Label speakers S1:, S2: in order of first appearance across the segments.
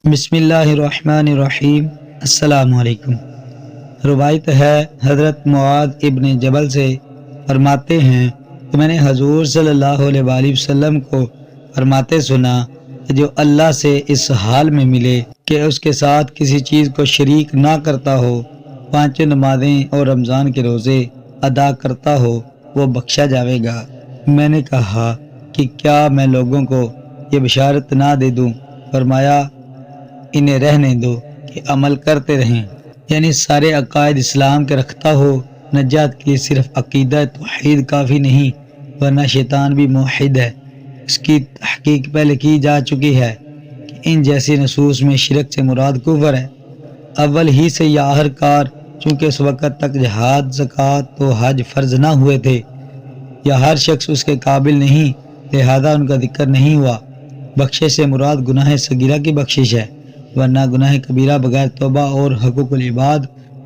S1: بسم اللہ الرحمن الرحیم۔ السلام علیکم۔ روایت ہے حضرت معاذ ابن جبل سے فرماتے ہیں کہ میں نے حضور صلی اللہ علیہ وآلہ وسلم کو فرماتے سنا کہ جو اللہ سے اس حال میں ملے کہ اس کے ساتھ کسی چیز کو شریک نہ کرتا ہو، 5 نمازیں اور رمضان کے روزے ادا کرتا ہو، وہ بخشا جاوے گا۔ میں نے کہا کہ کیا میں لوگوں کو یہ بشارت نہ دے دوں؟ فرمایا انہیں رہنے دو کہ عمل کرتے رہیں، یعنی سارے عقائد اسلام کے رکھتا ہو۔ نجات کے لیے صرف عقیدہ توحید کافی نہیں، ورنہ شیطان بھی موحد ہے۔ اس کی تحقیق پہلے کی جا چکی ہے کہ ان جیسی نصوص میں شرک سے مراد کفر ہے۔ اول ہی سے یا آخر کار، چونکہ اس وقت تک جہاد، زکوٰۃ و حج فرض نہ ہوئے تھے یا ہر شخص اس کے قابل نہیں، لہذا ان کا ذکر نہیں ہوا۔ بخشش سے مراد گناہ صغیرہ کی بخشش ہے، ورنہ گناہ کبیرہ بغیر توبہ اور حقوق العباد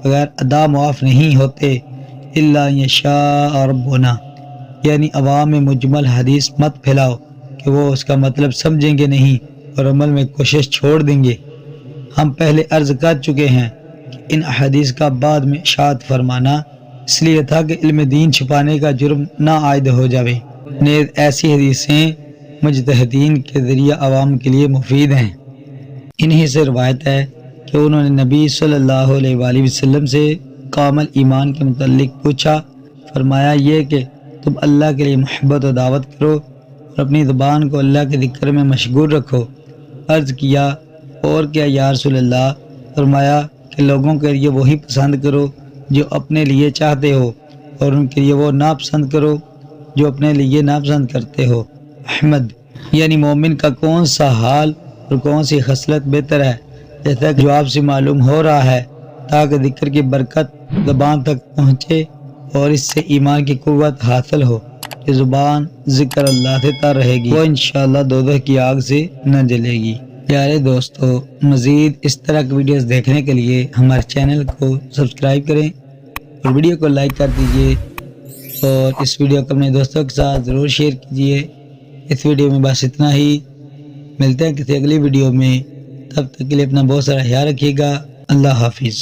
S1: بغیر ادا معاف نہیں ہوتے۔ الا یشاء ربنا، یعنی عوام میں مجمل حدیث مت پھیلاؤ کہ وہ اس کا مطلب سمجھیں گے نہیں اور عمل میں کوشش چھوڑ دیں گے۔ ہم پہلے عرض کر چکے ہیں کہ ان احادیث کا بعد میں اشاعت فرمانا اس لیے تھا کہ علم دین چھپانے کا جرم نہ عائد ہو جاوے۔ نیز ایسی حدیثیں مجتہدین کے ذریعہ عوام کے لیے مفید ہیں۔ انہی سے روایت ہے کہ انہوں نے نبی صلی اللہ علیہ وآلہ وسلم سے کامل ایمان کے متعلق پوچھا۔ فرمایا یہ کہ تم اللہ کے لیے محبت و دعوت کرو اور اپنی زبان کو اللہ کے ذکر میں مشغول رکھو۔ عرض کیا اور کیا یا رسول اللہ؟ فرمایا کہ لوگوں کے لیے وہی پسند کرو جو اپنے لیے چاہتے ہو، اور ان کے لیے وہ ناپسند کرو جو اپنے لیے ناپسند کرتے ہو۔ احمد، یعنی مومن کا کون سا حال اور کون سی خصلت بہتر ہے، جیسا کہ جواب سے معلوم ہو رہا ہے، تاکہ ذکر کی برکت زبان تک پہنچے اور اس سے ایمان کی قوت حاصل ہو کہ زبان ذکر اللہ سے تر رہے گی، وہ انشاءاللہ دوزخ کی آگ سے نہ جلے گی۔ پیارے دوستو، مزید اس طرح کی ویڈیوز دیکھنے کے لیے ہمارے چینل کو سبسکرائب کریں اور ویڈیو کو لائک کر دیجئے، اور اس ویڈیو کو اپنے دوستوں کے ساتھ ضرور شیئر کیجئے۔ اس ویڈیو میں بس اتنا ہی، ملتے ہیں کسی اگلی ویڈیو میں، تب تک کے لیے اپنا بہت سارا خیال رکھیے گا۔ اللہ حافظ۔